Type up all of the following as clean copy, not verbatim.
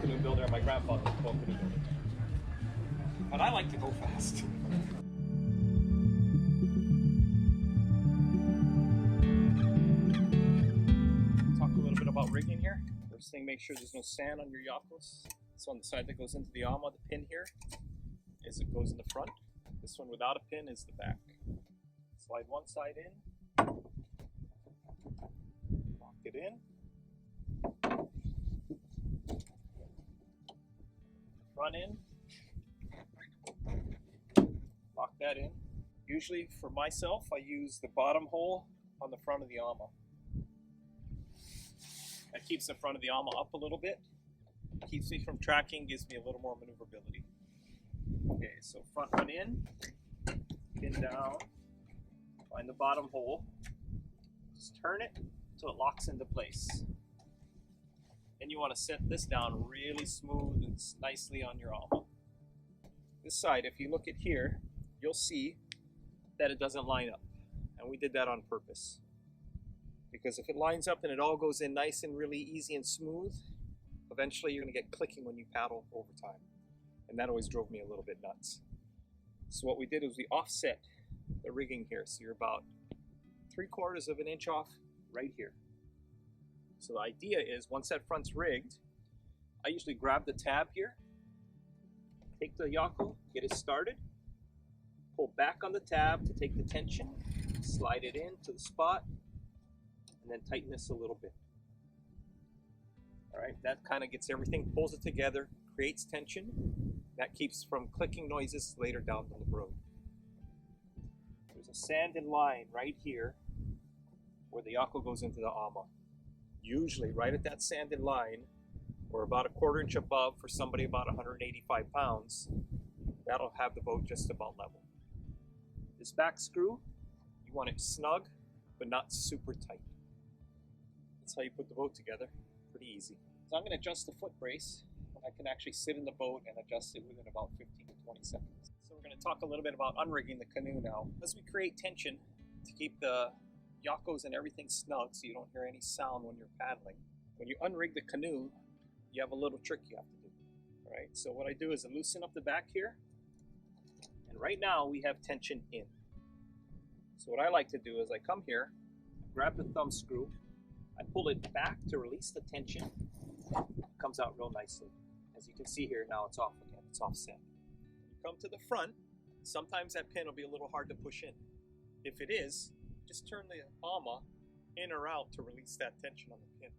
canoe builder and my grandfather was a boat canoe builder. But I like to go fast. Talk a little bit about rigging here. First thing, make sure there's no sand on your yakos. So on the side that goes into the ama, the pin here is it goes in the front. This one without a pin is the back. Slide one side in, lock it in, front in, lock that in. Usually for myself, I use the bottom hole on the front of the ama. That keeps the front of the ama up a little bit, keeps me from tracking, gives me a little more maneuverability. Okay, so front one in, pin down, find the bottom hole, just turn it until it locks into place. And you want to set this down really smooth and nicely on your ama. This side, if you look at here, you'll see that it doesn't line up. And we did that on purpose. Because if it lines up and it all goes in nice and really easy and smooth, eventually you're going to get clicking when you paddle over time. And that always drove me a little bit nuts. So what we did was we offset the rigging here. So you're about 3/4 of an inch off right here. So the idea is once that front's rigged, I usually grab the tab here, take the yako, get it started, pull back on the tab to take the tension, slide it in to the spot, and then tighten this a little bit. All right, that kind of gets everything, pulls it together, creates tension. That keeps from clicking noises later down the road. There's a sanded line right here where the yako goes into the ama. Usually right at that sanded line, or about 1/4 inch above for somebody about 185 pounds, that'll have the boat just about level. This back screw, you want it snug, but not super tight. That's how you put the boat together, pretty easy. So I'm going to adjust the foot brace. I can actually sit in the boat and adjust it within about 15 to 20 seconds. So we're going to talk a little bit about unrigging the canoe now. As we create tension to keep the yakos and everything snug so you don't hear any sound when you're paddling, when you unrig the canoe, you have a little trick you have to do. All right, so what I do is I loosen up the back here, and right now we have tension in. So what I like to do is I come here, grab the thumb screw, I pull it back to release the tension. It comes out real nicely. As you can see here, now it's off again, it's offset. When you come to the front, sometimes that pin will be a little hard to push in. If it is, just turn the ama in or out to release that tension on the pin.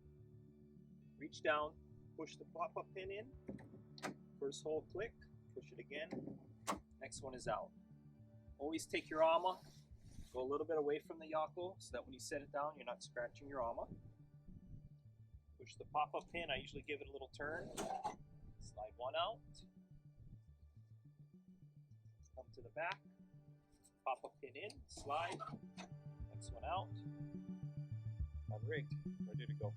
Reach down, push the pop-up pin in, first hole click, push it again, next one is out. Always take your ama, go a little bit away from the yako so that when you set it down, you're not scratching your ama. Push the pop-up pin, I usually give it a little turn. Slide one out. Come to the back. Pop-up pin in, slide. Next one out. Unrigged, ready to go.